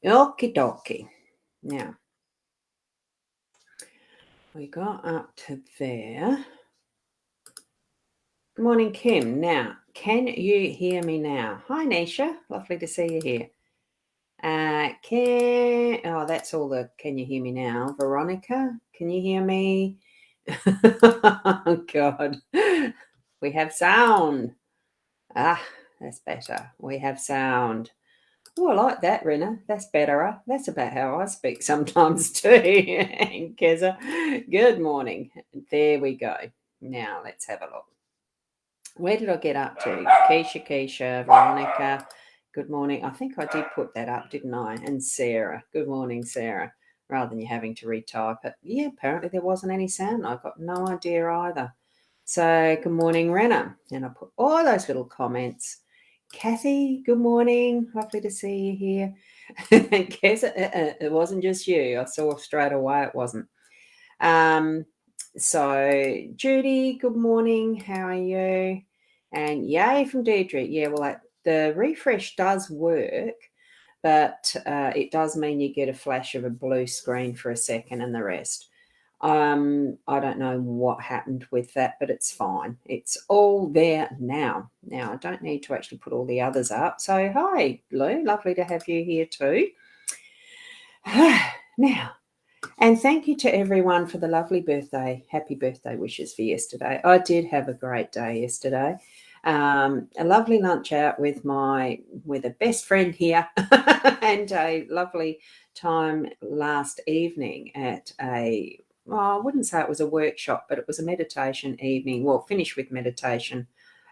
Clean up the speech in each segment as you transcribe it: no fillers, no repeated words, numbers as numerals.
Okie dokie. Now, we got up to there. Good morning, Kim. Now, can you hear me now? Hi, Nisha. Lovely to see you here. That's all the can you hear me now? Veronica, can you hear me? Oh, God. We have sound. Ah, that's better. We have sound. Oh, I like that, Rena. That's better. That's about how I speak sometimes too. And Keza, good morning. There we go. Now let's have a look. Where did I get up to? Keisha, Veronica, good morning. I think I did put that up, didn't I? And Sarah, good morning, Sarah, rather than you having to retype it. Yeah, apparently there wasn't any sound. I've got no idea either. So, good morning, Rena. And I put all those little comments. Kathy, good morning. Lovely to see you here. Guess it wasn't just you. I saw straight away it wasn't. So, Judy, good morning. How are you? And yay from Deirdre. Yeah, well, the refresh does work, but it does mean you get a flash of a blue screen for a second and the rest. I don't know what happened with that, but it's fine. It's all there now. Now, I don't need to actually put all the others up. So, hi, Lou. Lovely to have you here too. Now, and thank you to everyone for the lovely happy birthday wishes for yesterday. I did have a great day yesterday. A lovely lunch out with a best friend here, and a lovely time last evening at I wouldn't say it was a workshop, but it was a meditation evening. Well, finished with meditation,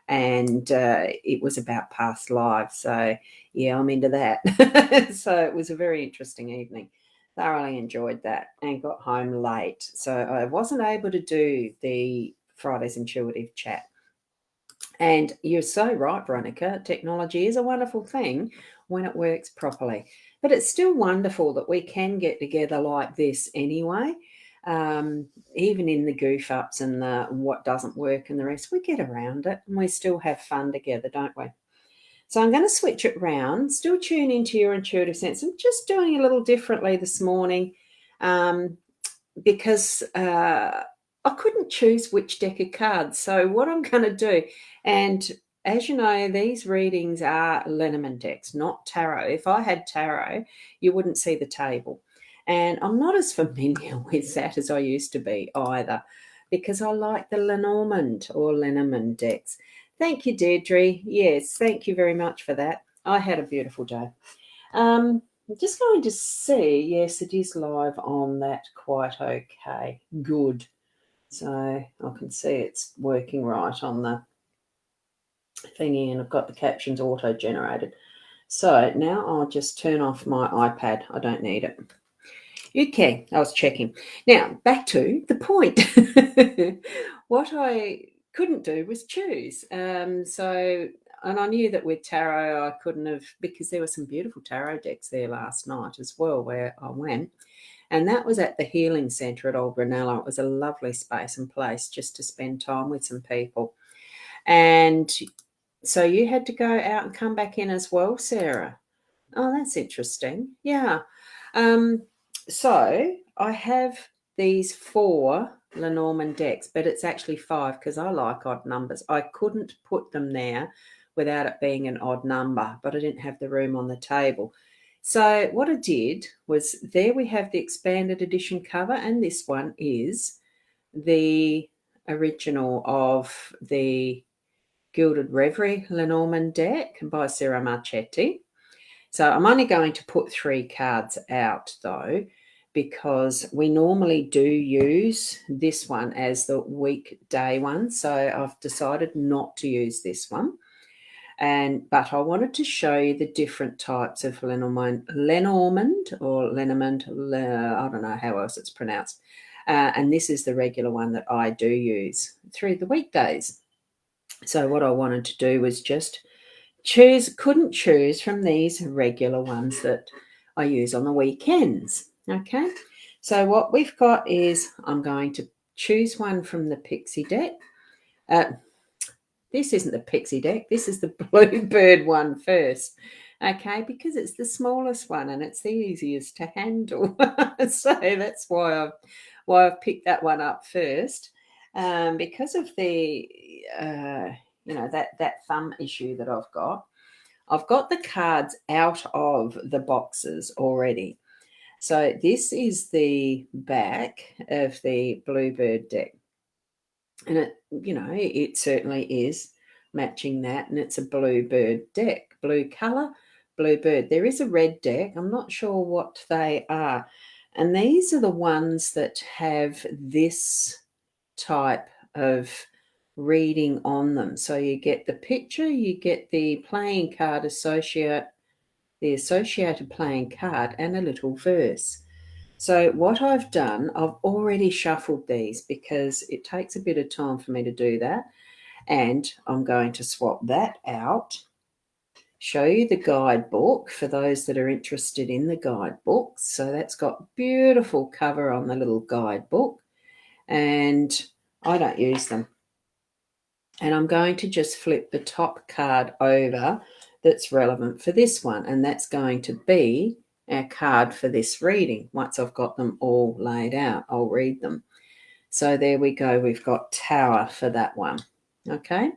and it was about past lives. So yeah, I'm into that. So it was a very interesting evening. Thoroughly enjoyed that and got home late. So I wasn't able to do the Friday's intuitive chat. And you're so right, Veronica. Technology is a wonderful thing when it works properly. But it's still wonderful that we can get together like this anyway. Even in the goof ups and the what doesn't work and the rest, we get around it and we still have fun together, don't we? So I'm going to switch it round, still tune into your intuitive sense. I'm just doing a little differently this morning because I couldn't choose which deck of cards. So what I'm going to do, and as you know, these readings are Lenormand decks, not tarot. If I had tarot, you wouldn't see the table. And I'm not as familiar with that as I used to be either, because I like the Lenormand or Lenormand decks. Thank you, Deirdre. Yes, thank you very much for that. I had a beautiful day. I'm just going to see. Yes, it is live on that. Quite okay. Good. So I can see it's working right on the thingy, and I've got the captions auto-generated. So now I'll just turn off my iPad. I don't need it. Okay, I was checking. Now, back to the point. What I couldn't do was choose. And I knew that with tarot, I couldn't have, because there were some beautiful tarot decks there last night as well where I went. And that was at the Healing Centre at Old Ranella. It was a lovely space and place just to spend time with some people. And so you had to go out and come back in as well, Sarah. Oh, that's interesting. Yeah. So I have these 4 Lenormand decks, but it's actually 5 because I like odd numbers. I couldn't put them there without it being an odd number, but I didn't have the room on the table. So what I did was, there we have the expanded edition cover, and this one is the original of the Gilded Reverie Lenormand deck by Sarah Marchetti. So I'm only going to put 3 cards out though, because we normally do use this one as the weekday one. So I've decided not to use this one. But I wanted to show you the different types of Lenormand or Lenormand, I don't know how else it's pronounced. And this is the regular one that I do use through the weekdays. So what I wanted to do was just couldn't choose from these regular ones that I use on the weekends. Okay, so what we've got is, I'm going to choose one from the Pixie deck. This isn't the Pixie deck, this is the Bluebird one first. Okay, because it's the smallest one and it's the easiest to handle. So that's why I've picked that one up first, because of the that thumb issue that I've got. I've got the cards out of the boxes already. So this is the back of the Bluebird deck. And it certainly is matching that. And it's a Bluebird deck, blue colour, Bluebird. There is a red deck. I'm not sure what they are. And these are the ones that have this type of reading on them. So you get the picture, you get the playing card the associated playing card, and a little verse. So what I've done, I've already shuffled these because it takes a bit of time for me to do that. And I'm going to swap that out, show you the guidebook for those that are interested in the guidebook. So that's got beautiful cover on the little guidebook, and I don't use them. And I'm going to just flip the top card over that's relevant for this one, and that's going to be our card for this reading. Once I've got them all laid out, I'll read them. So there we go. We've got Tower for that one. Okay,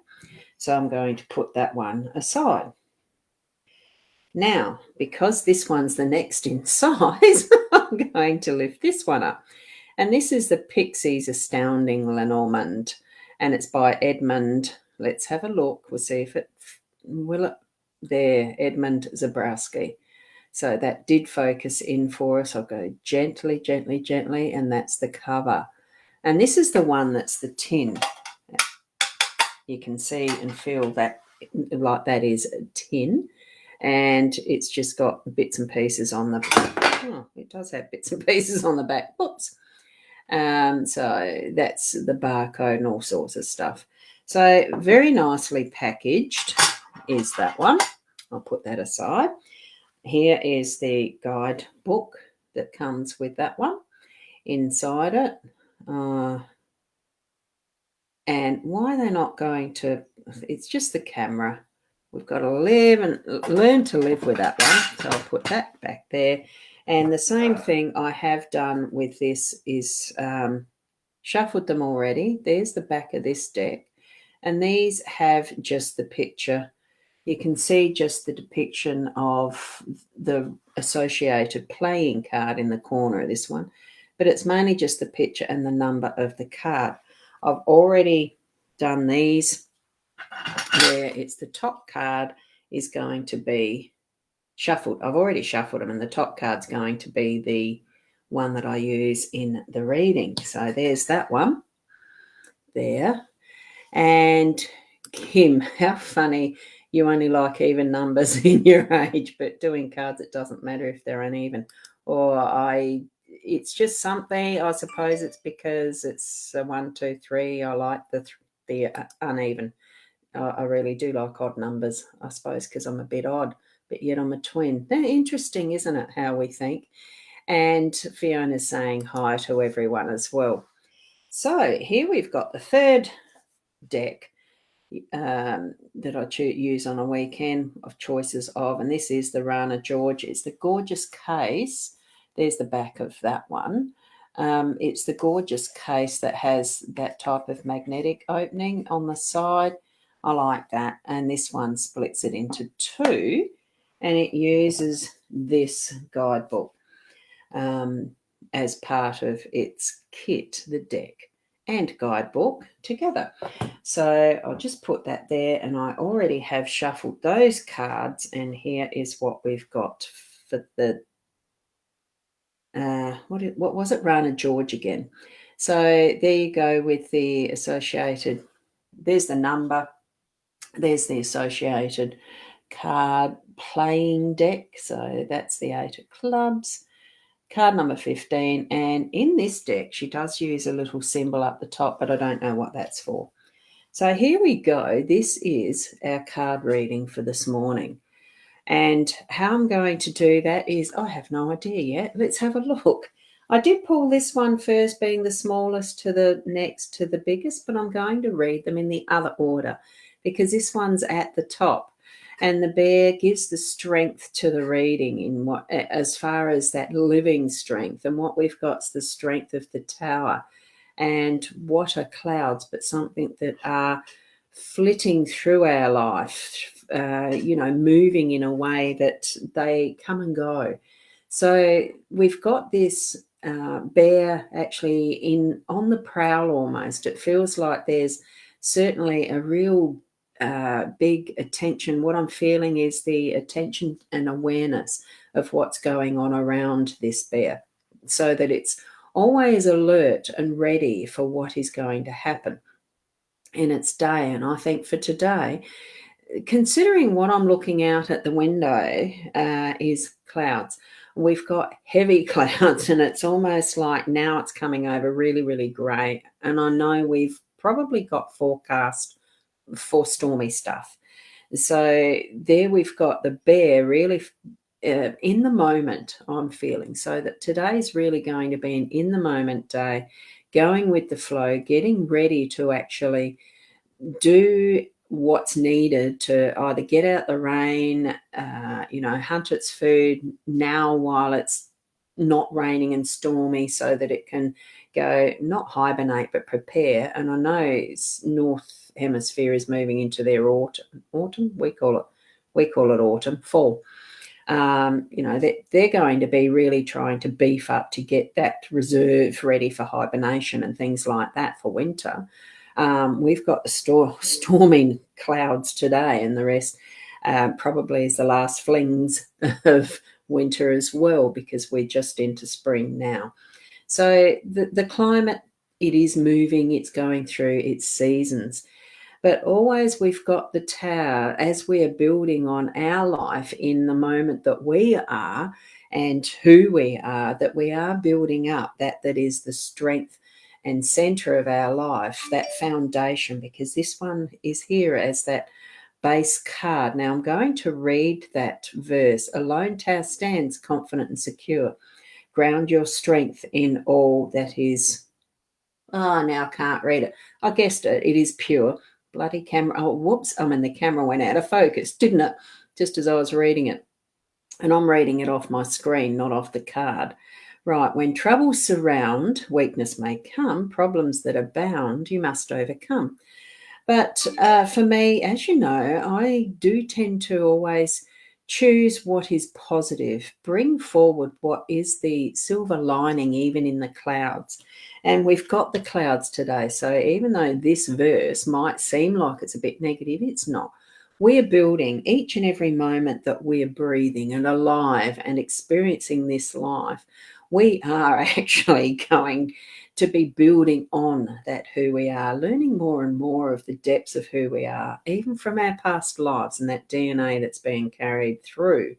so I'm going to put that one aside. Now, because this one's the next in size, I'm going to lift this one up. And this is the Pixies Astounding Lenormand, and it's by Edmund. Let's have a look. We'll see if it will. There, Edmund Zabrowski. So that did focus in for us. I'll go gently, gently, gently, and that's the cover. And this is the one that's the tin. You can see and feel that like that is a tin, and it's just got bits and pieces on the back. Oh, it does have bits and pieces on the back. Whoops. So that's the barcode and all sorts of stuff. So very nicely packaged is that one. I'll put that aside. Here is the guidebook that comes with that one inside it. And why they're not going to, it's just the camera. We've got to live and learn to live with that one. So I'll put that back there. And the same thing I have done with this is shuffled them already. There's the back of this deck. And these have just the picture. You can see just the depiction of the associated playing card in the corner of this one. But it's mainly just the picture and the number of the card. I've already done these where it's the top card is going to be shuffled. I've already shuffled them, and the top card's going to be the one that I use in the reading. So there's that one there. And Kim, how funny. You only like even numbers in your age, but doing cards, it doesn't matter if they're uneven. It's just something, I suppose it's because it's a 1, 2, 3. I like the uneven. I really do like odd numbers, I suppose, because I'm a bit odd, but yet I'm a twin. They're interesting, isn't it, how we think? And Fiona's saying hi to everyone as well. So here we've got the third deck that I use on a weekend of choices of, and this is the Rana George. It's the gorgeous case. There's the back of that one. It's the gorgeous case that has that type of magnetic opening on the side. I like that. And this one splits it into two, and it uses this guidebook as part of its kit, the deck and guidebook together. So I'll just put that there, and I already have shuffled those cards, and here is what we've got for the what was it, Rana George again. So there you go with the associated, there's the number, there's the associated card playing deck, so that's the 8 of clubs, card number 15, and in this deck she does use a little symbol up the top, but I don't know what that's for. So here we go. This is our card reading for this morning. And how I'm going to do that is, I have no idea yet. Let's have a look. I did pull this one first, being the smallest to the next to the biggest, but I'm going to read them in the other order because this one's at the top. And the bear gives the strength to the reading in what, as far as that living strength. And what we've got is the strength of the tower. And what are clouds but something that are flitting through our life, moving in a way that they come and go. So we've got this bear actually on the prowl almost. It feels like there's certainly a real big attention. What I'm feeling is the attention and awareness of what's going on around this bear, so that it's always alert and ready for what is going to happen in its day. And I think for today, considering what I'm looking out at the window is clouds. We've got heavy clouds, and it's almost like now it's coming over really, really grey. And I know we've probably got forecast for stormy stuff. So there we've got the bear really in the moment, I'm feeling. So that today is really going to be an in the moment day, going with the flow, getting ready to actually do what's needed to either get out the rain, hunt its food now while it's not raining and stormy, so that it can go, not hibernate, but prepare. And I know North Hemisphere is moving into their autumn. We call it autumn, fall. They're going to be really trying to beef up to get that reserve ready for hibernation and things like that for winter. We've got the storming clouds today, and the rest probably is the last flings of winter as well, because we're just into spring now. So the climate, it is moving, it's going through its seasons. But always we've got the tower as we are building on our life in the moment that we are and who we are, that we are building up that is the strength and center of our life, that foundation, because this one is here as that base card. Now I'm going to read that verse. A lone tower stands confident and secure. Ground your strength in all that is. Now I can't read it. I guessed it. It is pure. Bloody camera. Oh, whoops. The camera went out of focus, didn't it? Just as I was reading it. And I'm reading it off my screen, not off the card. Right. When troubles surround, weakness may come. Problems that abound, you must overcome. But for me, as you know, I do tend to always choose what is positive, bring forward what is the silver lining even in the clouds. And we've got the clouds today. So even though this verse might seem like it's a bit negative, it's not. We're building each and every moment that we're breathing and alive and experiencing this life. We are actually going to be building on that who we are, learning more and more of the depths of who we are, even from our past lives and that DNA that's being carried through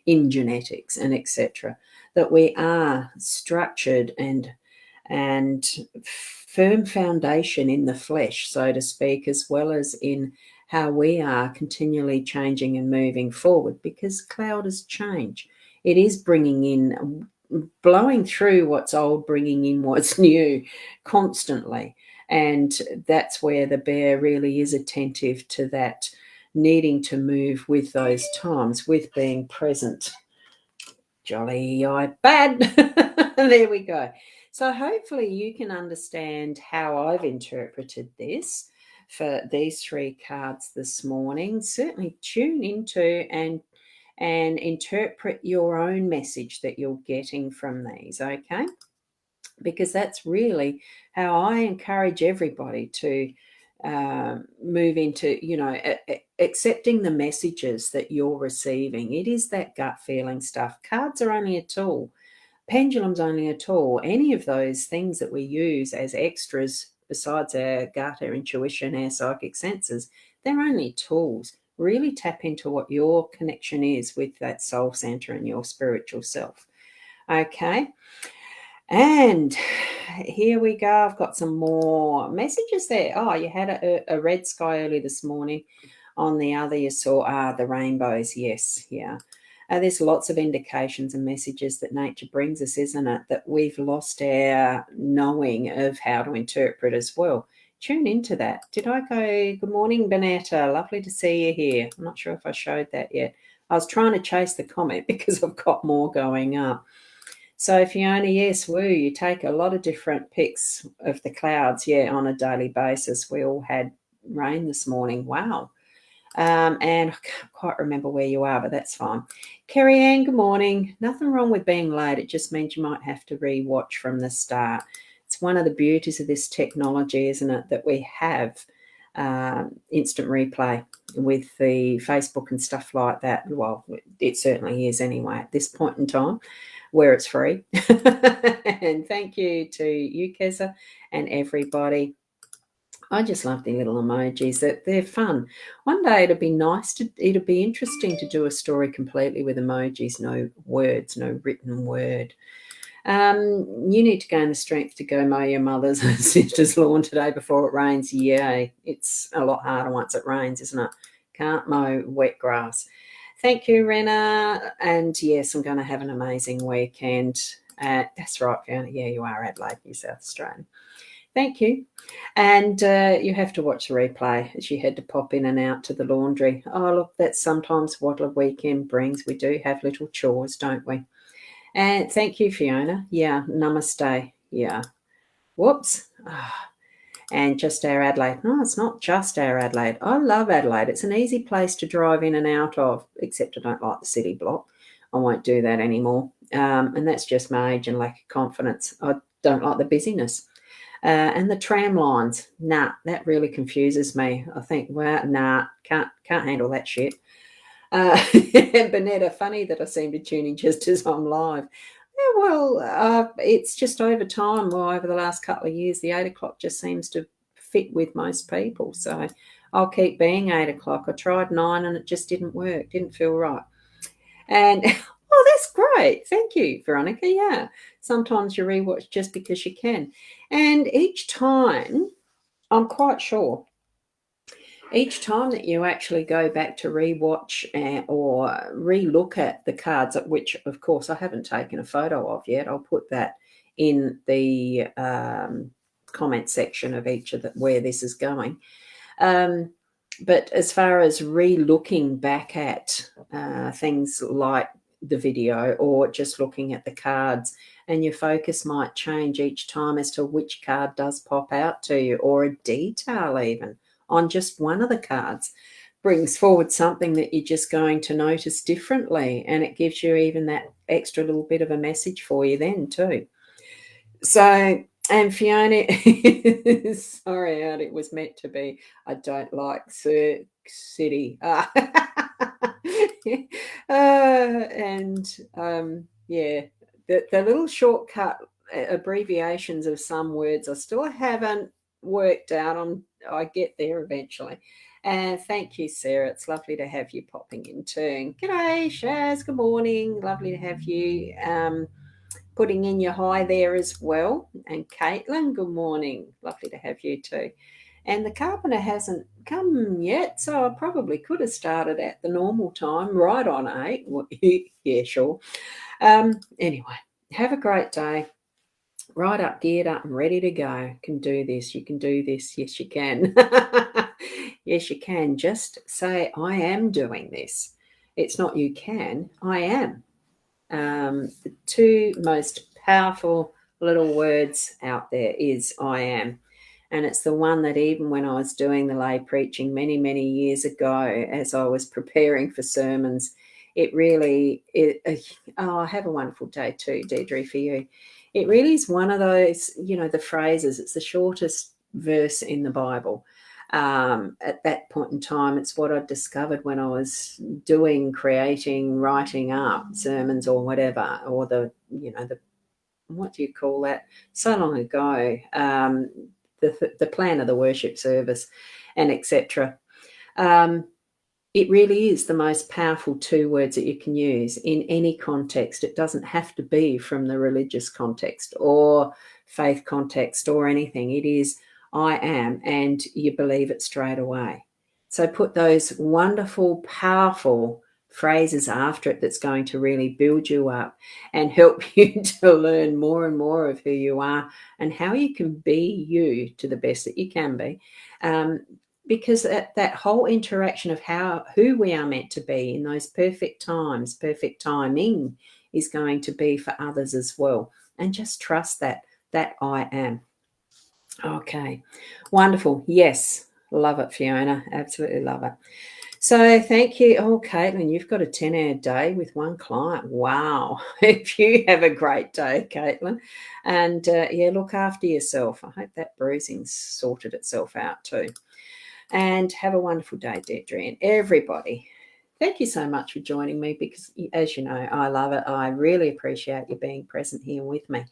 in genetics and etc. That we are structured and firm foundation in the flesh, so to speak, as well as in how we are continually changing and moving forward, because cloud is change. It is bringing in, blowing through what's old, bringing in what's new constantly. And that's where the bear really is attentive to that, needing to move with those times, with being present. Jolly iPad. There we go. So hopefully you can understand how I've interpreted this for these three cards this morning. Certainly tune into and interpret your own message that you're getting from these, okay? Because that's really how I encourage everybody to move into, accepting the messages that you're receiving. It is that gut feeling stuff. Cards are only a tool. Pendulum's only a tool. Any of those things that we use as extras besides our gut, our intuition, our psychic senses, they're only tools. Really tap into what your connection is with that soul center and your spiritual self. Okay. And here we go. I've got some more messages there. Oh, you had a red sky early this morning. On the other, you saw the rainbows. Yes, yeah. There's lots of indications and messages that nature brings us, isn't it? That we've lost our knowing of how to interpret as well. tune into that. Did I go, good morning, Bonetta, lovely to see you here. I'm not sure if I showed that yet. I was trying to chase the comment because I've got more going up. So Fiona, yes, woo, you take a lot of different pics of the clouds, on a daily basis. We all had rain this morning. Wow. And I can't quite remember where you are, but that's fine. Kerry Ann, good morning. Nothing wrong with being late. It just means you might have to re-watch from the start. It's one of the beauties of this technology, isn't it, that we have instant replay with the Facebook and stuff like that. Well, it certainly is anyway at this point in time where it's free. And thank you to you, Keza, and everybody. I just love the little emojis. They're fun. One day it'll be interesting to do a story completely with emojis, no words, no written word. You need to gain the strength to go mow your mother's and sister's lawn today before it rains. Yeah, it's a lot harder once it rains, isn't it? Can't mow wet grass. Thank you, Rena. And yes, I'm going to have an amazing weekend. That's right, Fiona. Yeah, you are Adelaide, New South Australia. Thank you. And you have to watch the replay as you had to pop in and out to the laundry. Oh, look, that's sometimes what a weekend brings. We do have little chores, don't we? And thank you, Fiona. Yeah, namaste. Yeah. Whoops. And just our Adelaide. No, it's not just our Adelaide. I love Adelaide. It's an easy place to drive in and out of, except I don't like the city block. I won't do that anymore. And that's just my age and lack of confidence. I don't like the busyness. And the tram lines, that really confuses me. I think, well, can't handle that shit. Bonetta, funny that I seem to tune in just as I'm live. Yeah, well, it's just over time. Well, over the last couple of years, the 8 o'clock just seems to fit with most people. So I'll keep being 8 o'clock. I tried 9 and it just didn't work, didn't feel right. And oh, that's great. Thank you, Veronica. Yeah. Sometimes you rewatch just because you can. And each time, I'm quite sure, each time that you actually go back to rewatch or relook at the cards, which, of course, I haven't taken a photo of yet, I'll put that in the comment section of each of where this is going. But as far as re-looking back at things like the video or just looking at the cards, and your focus might change each time as to which card does pop out to you, or a detail even on just one of the cards brings forward something that you're just going to notice differently, and it gives you even that extra little bit of a message for you then too. So, and Fiona, sorry, it was meant to be. I don't like City. Yeah, the little shortcut abbreviations of some words I still haven't worked out. I get there eventually. And thank you, Sarah. It's lovely to have you popping in too. G'day, Shaz. Good morning. Lovely to have you. Putting in your hi there as well. And Caitlin, good morning. Lovely to have you too. And the carpenter hasn't come yet, so I probably could have started at the normal time, right on 8. Yeah, sure. Anyway, have a great day. Right up, geared up and ready to go. Can do this. You can do this. Yes, you can. Yes, you can. Just say, I am doing this. It's not you can, I am. The two most powerful little words out there is I am. And it's the one that even when I was doing the lay preaching many, many years ago, as I was preparing for sermons, it really, have a wonderful day too, Deidre, for you. It really is one of those, the phrases, it's the shortest verse in the Bible. At that point in time, it's what I discovered when I was creating, writing up sermons or whatever, or the what do you call that? So long ago, the plan of the worship service and etc. It really is the most powerful 2 words that you can use in any context. It doesn't have to be from the religious context or faith context or anything. It is I am, and you believe it straight away. So put those wonderful, powerful phrases after it that's going to really build you up and help you to learn more and more of who you are and how you can be you to the best that you can be. Because that whole interaction of who we are meant to be in those perfect times, perfect timing is going to be for others as well. And just trust that I am. Okay, wonderful. Yes, love it, Fiona. Absolutely love it. So thank you. Oh, Caitlin, you've got a 10-hour day with one client. Wow. If you have a great day, Caitlin. And yeah, look after yourself. I hope that bruising's sorted itself out too. And have a wonderful day, Deirdre, and everybody. Thank you so much for joining me because, as you know, I love it. I really appreciate you being present here with me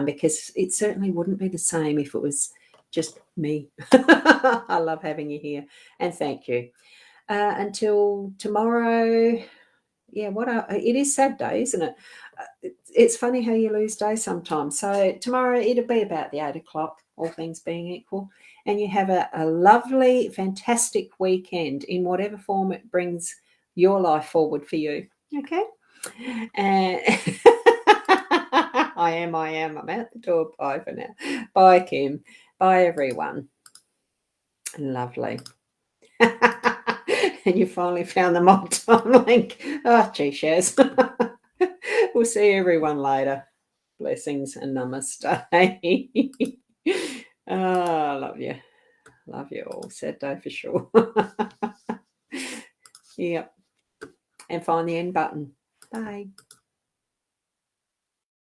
because it certainly wouldn't be the same if it was just me. I love having you here, and thank you. Until tomorrow, yeah, it is sad day, isn't it? It's funny how you lose days sometimes. So tomorrow it'll be about the 8 o'clock, all things being equal, and you have a lovely, fantastic weekend in whatever form it brings your life forward for you. Okay. And I am. I'm out the door. Bye for now. Bye, Kim. Bye, everyone. Lovely. And you finally found the mob time link. Oh, gee, Shaz. We'll see everyone later. Blessings and namaste. Oh, love you. Love you all. Sad day for sure. Yep. And find the end button. Bye.